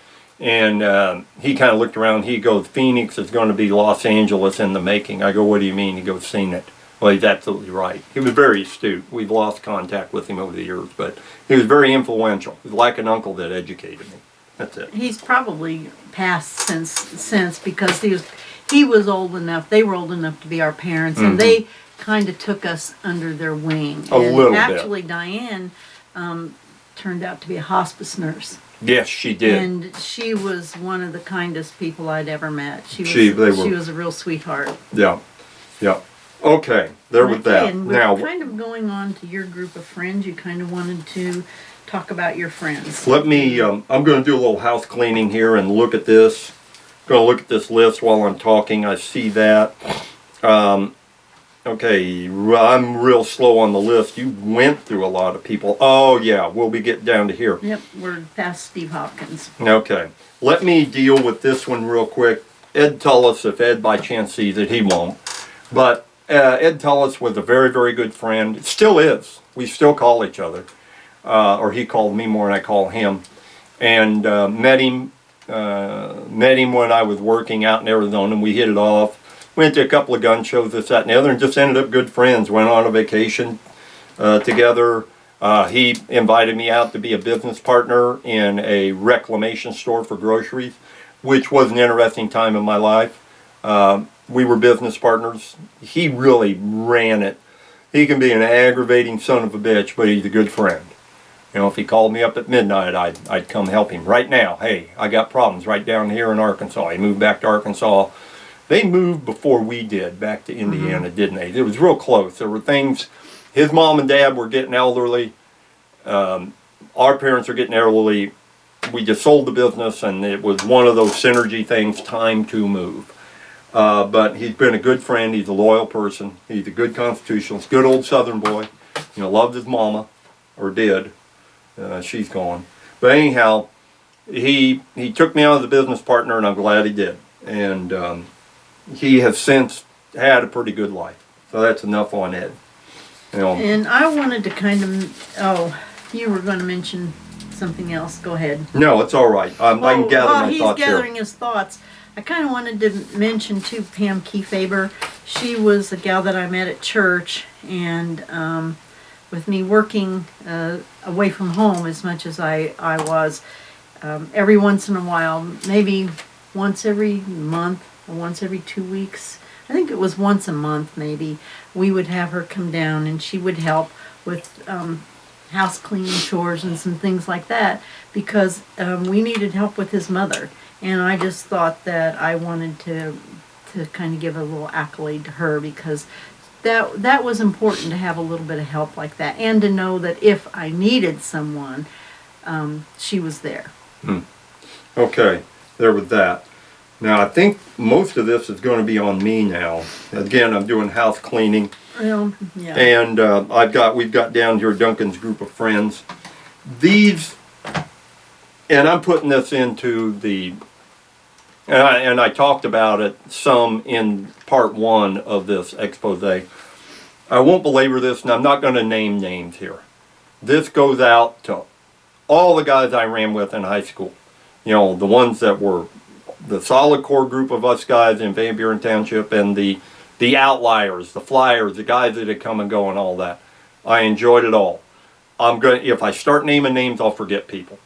and he kind of looked around. He goes, "Phoenix is going to be Los Angeles in the making." I go, "What do you mean?" He goes, "Seen it." Well, he's absolutely right. He was very astute. We've lost contact with him over the years, but he was very influential. He was like an uncle that educated me. That's it. He's probably passed since because he was old enough. They were old enough to be our parents, and they kind of took us under their wing. A little bit. Actually, Diane turned out to be a hospice nurse. Yes, she did. And she was one of the kindest people I'd ever met. She was a real sweetheart. Yeah, yeah. Okay, there with that. And we're kind of going on to your group of friends. You kind of wanted to talk about your friends. Let me, I'm going to do a little house cleaning here and look at this. Going to look at this list while I'm talking. I see that. Okay, I'm real slow on the list. You went through a lot of people. Oh, yeah, we'll be getting down to here. Yep, we're past Steve Hopkins. Okay, let me deal with this one real quick. Ed Tullis, if Ed by chance sees it, he won't. But Ed Tullis was a very, very good friend. Still is. We still call each other. Or he called me more than I call him. And met him when I was working out in Arizona, and we hit it off. Went to a couple of gun shows, this, that, and the other, and just ended up good friends. Went on a vacation together. He invited me out to be a business partner in a reclamation store for groceries, which was an interesting time in my life. We were business partners. He really ran it. He can be an aggravating son of a bitch, but he's a good friend. You know, if he called me up at midnight, I'd come help him. Right now, hey, I got problems right down here in Arkansas. He moved back to Arkansas. They moved before we did back to Indiana, didn't they? It was real close. There were things, his mom and dad were getting elderly. Our parents are getting elderly. We just sold the business, and it was one of those synergy things, time to move. But he's been a good friend. He's a loyal person. He's a good constitutionalist, good old Southern boy. You know, loved his mama, or did. She's gone. But anyhow, he took me on as a business partner, and I'm glad he did. And he has since had a pretty good life. So that's enough on Ed. You know. And I wanted to kind of, you were going to mention something else. Go ahead. No, it's all right. I can gather my thoughts here. While he's gathering his thoughts, I kind of wanted to mention too Pam Kiefaber. She was a gal that I met at church, and with me working away from home as much as I was, every once in a while, maybe once every month or once every 2 weeks, I think it was once a month maybe, we would have her come down and she would help with house cleaning chores and some things like that, because we needed help with his mother. And I just thought that I wanted to kind of give a little accolade to her, because that was important, to have a little bit of help like that, and to know that if I needed someone, she was there. Okay, there with that. Now I think most of this is going to be on me now. Again, I'm doing house cleaning. Well, yeah. And we've got down here Duncan's group of friends. These, and I'm putting this into the, and I talked about it some in part 1 of this expose. I won't belabor this, and I'm not going to name names here. This goes out to all the guys I ran with in high school. You know, the ones that were the solid core group of us guys in Van Buren Township, and the outliers, the flyers, the guys that had come and go and all that. I enjoyed it all. If I start naming names, I'll forget people.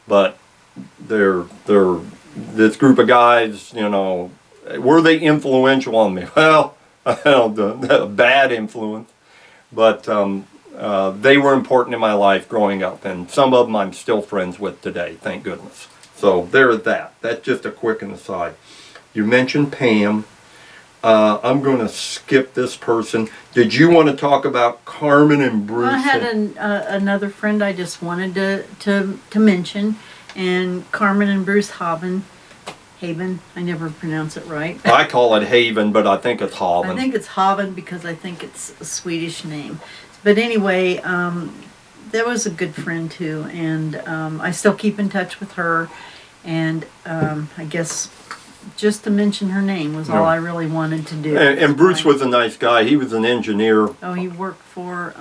But they're this group of guys, you know, were they influential on me? Well, bad influence, but they were important in my life growing up, and some of them I'm still friends with today, thank goodness. So there's that. That's just a quick aside. You mentioned Pam. I'm going to skip this person. Did you want to talk about Carmen and Bruce? I had another friend I just wanted to mention, and Carmen and Bruce Haven. I never pronounce it right. I call it Haven, but I think it's Haven. I think it's Haven because I think it's a Swedish name. But anyway, that was a good friend too, and I still keep in touch with her. And I guess just to mention her name was all I really wanted to do. And Bruce was a nice guy. He was an engineer. Oh, he worked for...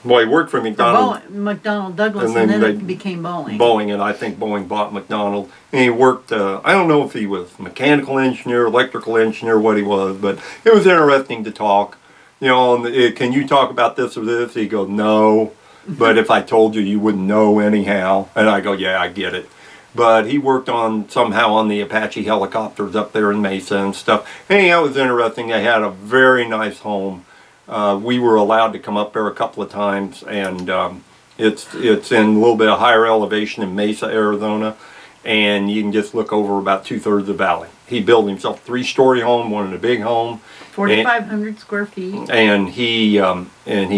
well, he worked for McDonald. McDonnell Douglas, and then it became Boeing. Boeing, and I think Boeing bought McDonald. And he worked, I don't know if he was mechanical engineer, electrical engineer, what he was, but it was interesting to talk. You know, can you talk about this or this? He goes, no. But if I told you, you wouldn't know anyhow. And I go, yeah, I get it. But he worked somehow on the Apache helicopters up there in Mesa and stuff. Anyhow, it was interesting. They had a very nice home. We were allowed to come up there a couple of times, and It's in a little bit of higher elevation in Mesa, Arizona, and you can just look over about 2/3 of the valley. He built himself a 3-story home, wanted a big home. 4,500 square feet. And he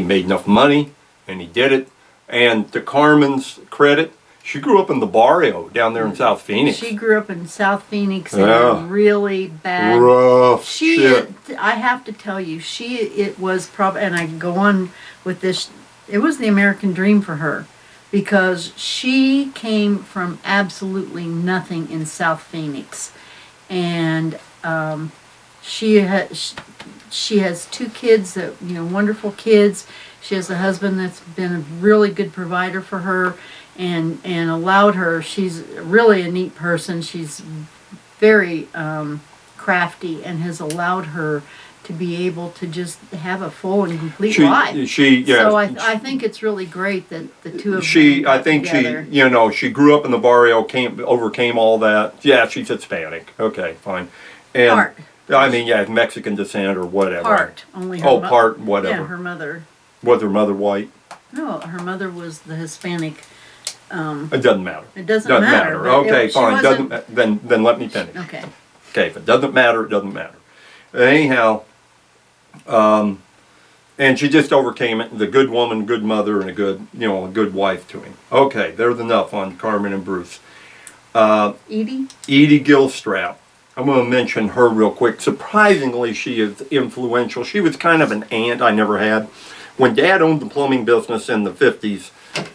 made enough money, and he did it. And to Carmen's credit, she grew up in the barrio down there in South Phoenix. She grew up in South Phoenix in Yeah. a really bad. Rough shit. I have to tell you, it was probably, and I go on with this, it was the American dream for her, because she came from absolutely nothing in South Phoenix, and she has 2 kids that, wonderful kids. She has a husband that's been a really good provider for her, and allowed her. She's really a neat person. She's very crafty, and has allowed her to be able to just have a full and complete life. So I think it's really great that the two of them got together. She grew up in the barrio, overcame all that. Yeah, she's Hispanic. Okay, fine. And Part. I mean, yeah, Mexican descent or whatever. Part. Only her part, whatever. Yeah, her mother. Was her mother white? No, her mother was the Hispanic. It doesn't matter. It doesn't matter. Okay, fine. Then let me finish. Okay. Okay, if it doesn't matter, it doesn't matter. Anyhow, and she just overcame it. The good woman, good mother, and a good wife to him. Okay, there's enough on Carmen and Bruce. Edie Gilstrap. I'm going to mention her real quick. Surprisingly, she is influential. She was kind of an aunt I never had. When Dad owned the plumbing business in the 50s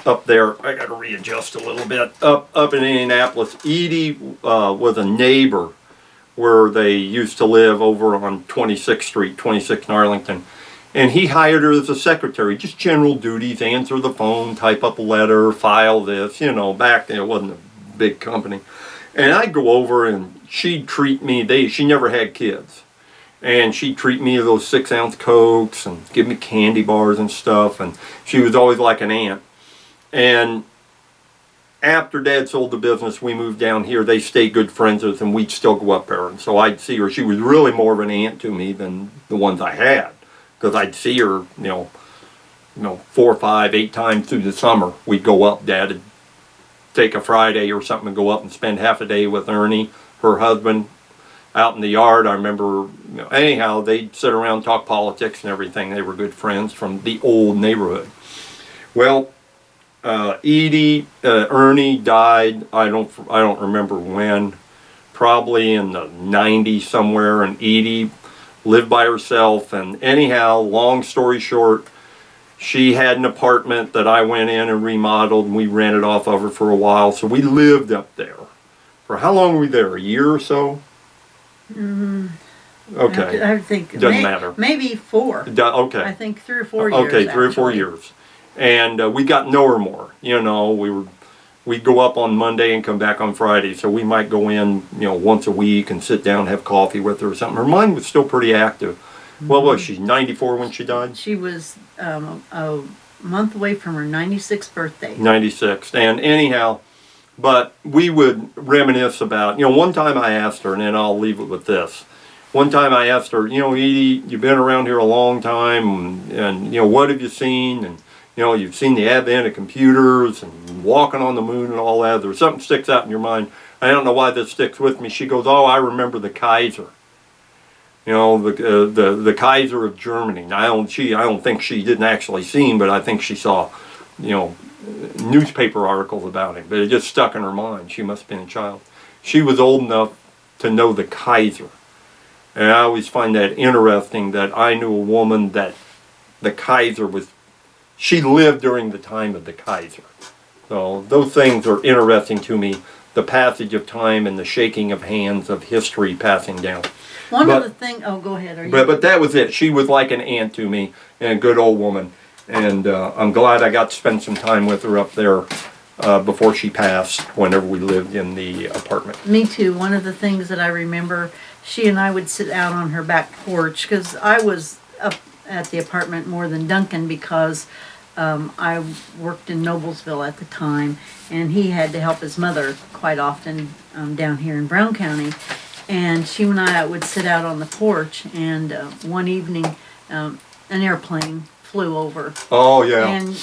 up there, I got to readjust a little bit, up in Indianapolis, Edie was a neighbor where they used to live over on 26th Street, 26th in Arlington. And he hired her as a secretary, just general duties, answer the phone, type up a letter, file this, back then it wasn't a big company. And I'd go over and she'd treat me, she never had kids. And she'd treat me to those 6-ounce Cokes and give me candy bars and stuff. And she was always like an aunt. And after Dad sold the business, we moved down here. They stayed good friends with us, and we'd still go up there. And so I'd see her. She was really more of an aunt to me than the ones I had, because I'd see her, 4, 5, 8 times through the summer. We'd go up. Dad would take a Friday or something and go up and spend half a day with Ernie, her husband, out in the yard. I remember, anyhow, they'd sit around, talk politics and everything. They were good friends from the old neighborhood. Well, Ernie died, I don't remember when, probably in the 90s somewhere, and Edie lived by herself. And anyhow, long story short, she had an apartment that I went in and remodeled, and we rented off of her for a while. So we lived up there. For how long were we there? A year or so? Okay. I think doesn't matter. Maybe 4. Okay. I think 3 or 4 years. Okay, 3 or 4 years. And we got to know her more. We'd go up on Monday and come back on Friday. So we might go in, once a week and sit down and have coffee with her or something. Her mind was still pretty active. What was she, 94 when she died? She was a month away from her 96th birthday. 96. And anyhow, but we would reminisce about, one time I asked her, and then I'll leave it with this. One time I asked her, Edie, you've been around here a long time, and what have you seen? And, you've seen the advent of computers and walking on the moon and all that. There's something sticks out in your mind. I don't know why this sticks with me. She goes, oh, I remember the Kaiser. The Kaiser of Germany. Now, I don't think she didn't actually see him, but I think she saw, newspaper articles about him. But it just stuck in her mind. She must have been a child. She was old enough to know the Kaiser. And I always find that interesting that I knew a woman that the Kaiser was, she lived during the time of the Kaiser. So those things are interesting to me, the passage of time and the shaking of hands of history passing down. One of the things, oh, go ahead. But that was it. She was like an aunt to me, and a good old woman. And I'm glad I got to spend some time with her up there before she passed, whenever we lived in the apartment. Me too. One of the things that I remember, she and I would sit out on her back porch, because I was up at the apartment more than Duncan, because I worked in Noblesville at the time, and he had to help his mother quite often down here in Brown County. And she and I would sit out on the porch, and one evening an airplane flew over. Oh yeah. And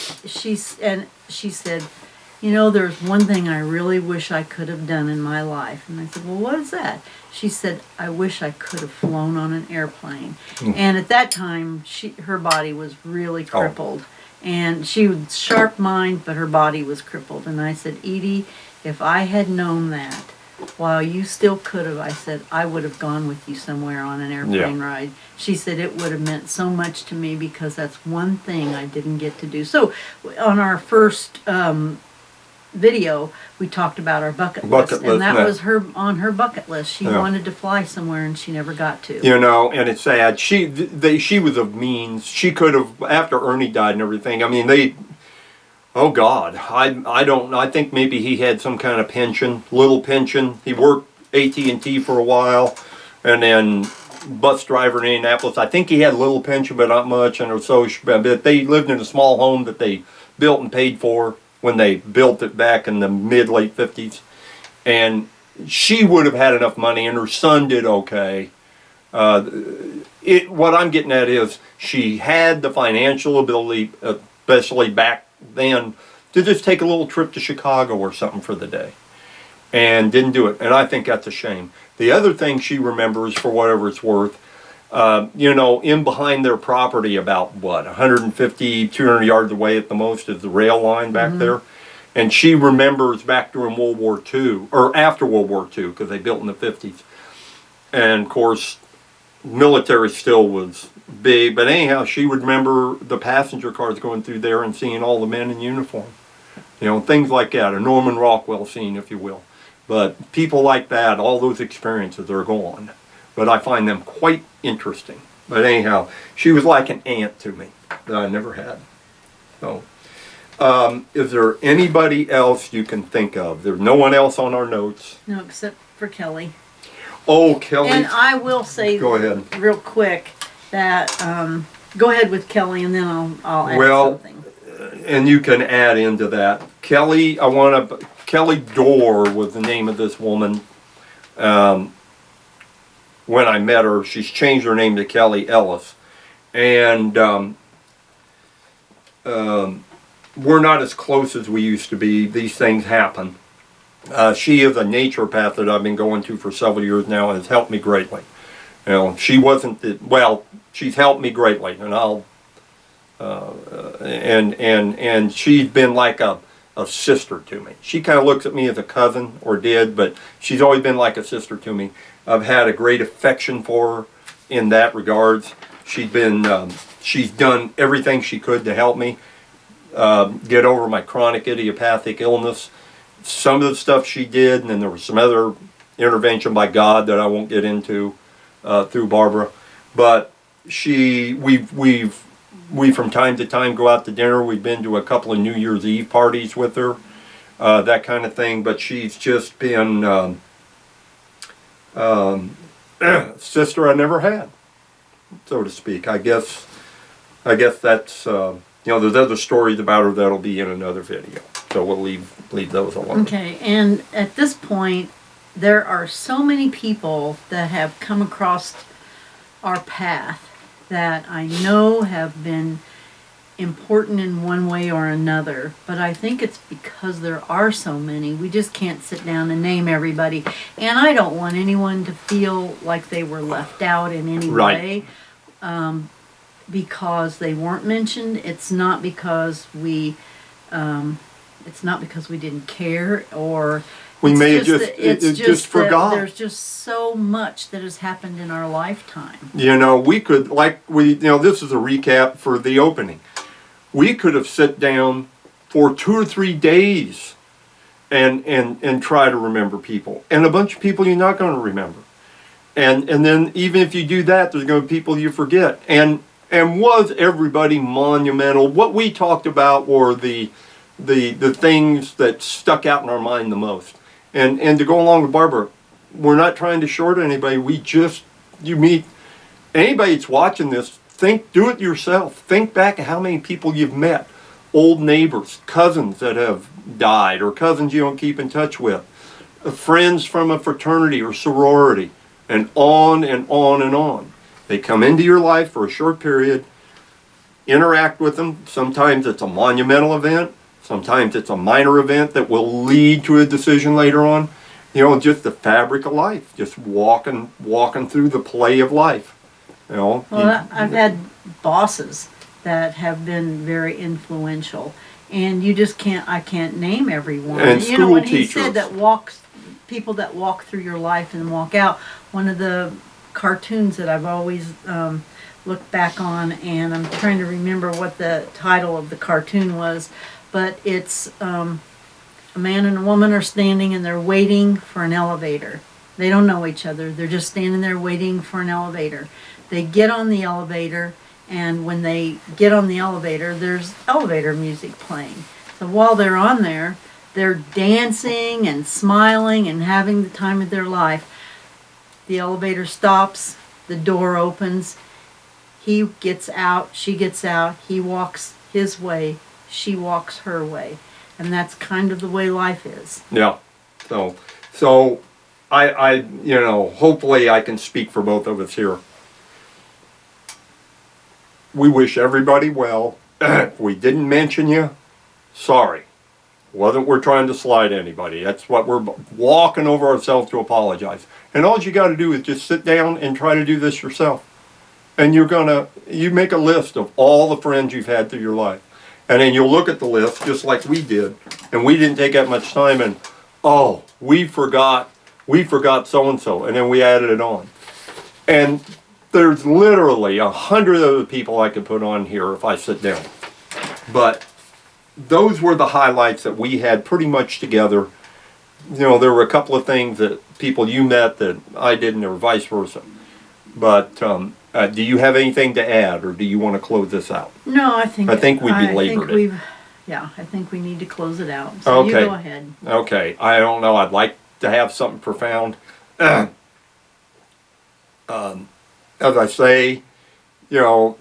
she said, you know, there's one thing I really wish I could have done in my life. And I said, well, what is that? She said, I wish I could have flown on an airplane. And at that time, her body was really crippled. And she was sharp mind, but her body was crippled. And I said, Edie, if I had known that, while you still could have, I said, I would have gone with you somewhere on an airplane ride. She said it would have meant so much to me because that's one thing I didn't get to do. So on our first video, we talked about our bucket list, and that was on her bucket list. She wanted to fly somewhere, and she never got to. You know, and it's sad. She was of means. She could have, after Ernie died and everything. I mean, oh God, I don't know. I think maybe he had some kind of pension, little pension. He worked AT&T for a while, and then bus driver in Indianapolis. I think he had a little pension, but not much. And so, but they lived in a small home that they built and paid for when they built it back in the late 50s. And she would have had enough money, and her son did okay. What I'm getting at is she had the financial ability, especially back then, to just take a little trip to Chicago or something for the day, and didn't do it. And I think that's a shame. The other thing she remembers, for whatever it's worth, you know, in behind their property about, 150, 200 yards away at the most is the rail line back there. And she remembers back during World War II, or after World War II, because they built in the 50s. And of course, military still was big. But anyhow, she would remember the passenger cars going through there and seeing all the men in uniform. You know, things like that, a Norman Rockwell scene, if you will. But people like that, all those experiences are gone. But I find them quite interesting. But anyhow, she was like an aunt to me that I never had. So, is there anybody else you can think of? There's no one else on our notes. No, except for Kelly. Oh, Kelly. And I will say, go ahead, real quick, that go ahead with Kelly, and then I'll add something. And you can add into that. Kelly, Kelly Dorr was the name of this woman. When I met her, she's changed her name to Kelly Ellis. And we're not as close as we used to be. These things happen. She is a naturopath that I've been going to for several years now, and has helped me greatly. You know, she wasn't she's helped me greatly, and and she's been like a sister to me. She kind of looks at me as a cousin, or did, but she's always been like a sister to me. I've had a great affection for her in that regards. She's done everything she could to help me get over my chronic idiopathic illness. Some of the stuff she did, and then there was some other intervention by God that I won't get into through Barbara. But we from time to time go out to dinner. We've been to a couple of New Year's Eve parties with her, that kind of thing. But she's just been sister I never had, so to speak. I guess that's you know, there's other stories about her that'll be in another video, so we'll leave those alone. Okay, and at this point, there are so many people that have come across our path that I know have been important in one way or another, but I think it's because there are so many. We just can't sit down and name everybody, and I don't want anyone to feel like they were left out in any way. Because they weren't mentioned. It's not because we didn't care, or we may have just forgot. There's just so much that has happened in our lifetime. You know, we could, this is a recap for the opening. We could have sat down for 2 or 3 days and try to remember people, and a bunch of people you're not going to remember, and then even if you do that, there's going to be people you forget. And was everybody monumental? What we talked about were the things that stuck out in our mind the most. And to go along with Barbara, we're not trying to short anybody. You meet anybody that's watching this, do it yourself. Think back at how many people you've met. Old neighbors, cousins that have died, or cousins you don't keep in touch with. Friends from a fraternity or sorority, and on and on and on. They come into your life for a short period, interact with them. Sometimes it's a monumental event. Sometimes it's a minor event that will lead to a decision later on. You know, just the fabric of life, just walking through the play of life. You know. Well, I've had bosses that have been very influential, and you just can't. I can't name everyone. And You know, school when he teachers. said that people that walk through your life and walk out. One of the cartoons that I've always looked back on, and I'm trying to remember what the title of the cartoon was, but it's a man and a woman are standing and they're waiting for an elevator. They don't know each other. They're just standing there waiting for an elevator. They get on the elevator, and when they get on the elevator, there's elevator music playing. So while they're on there, they're dancing and smiling and having the time of their life. The elevator stops, the door opens, he gets out, she gets out, he walks his way, she walks her way. And that's kind of the way life is. Yeah. So I you know, hopefully I can speak for both of us here. We wish everybody well. If we didn't mention you, sorry. We're trying to slide anybody. That's what we're walking over ourselves to apologize. And all you got to do is just sit down and try to do this yourself. And you make a list of all the friends you've had through your life. And then you'll look at the list just like we did. And we didn't take that much time and, oh, we forgot so-and-so. And then we added it on. And there's literally 100 other people I could put on here if I sit down. But those were the highlights that we had pretty much together. You know, there were a couple of things that people you met that I didn't, or vice versa. But do you have anything to add, or do you want to close this out? No, I think we belabored it. I think we need to close it out. So Okay. You go ahead. Okay, I don't know. I'd like to have something profound. As I say, you know,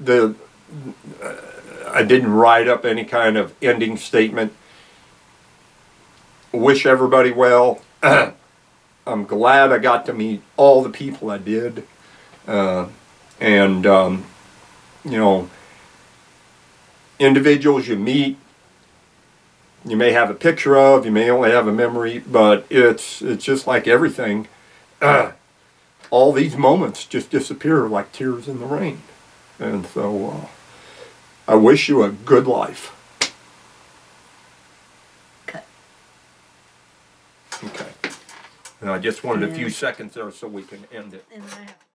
I didn't write up any kind of ending statement. Wish everybody well. I'm glad I got to meet all the people I did. You know, individuals you meet, you may have a picture of, you may only have a memory, but it's just like everything. All these moments just disappear like tears in the rain. And so I wish you a good life. Okay. And I just wanted a few seconds there so we can end it. And I have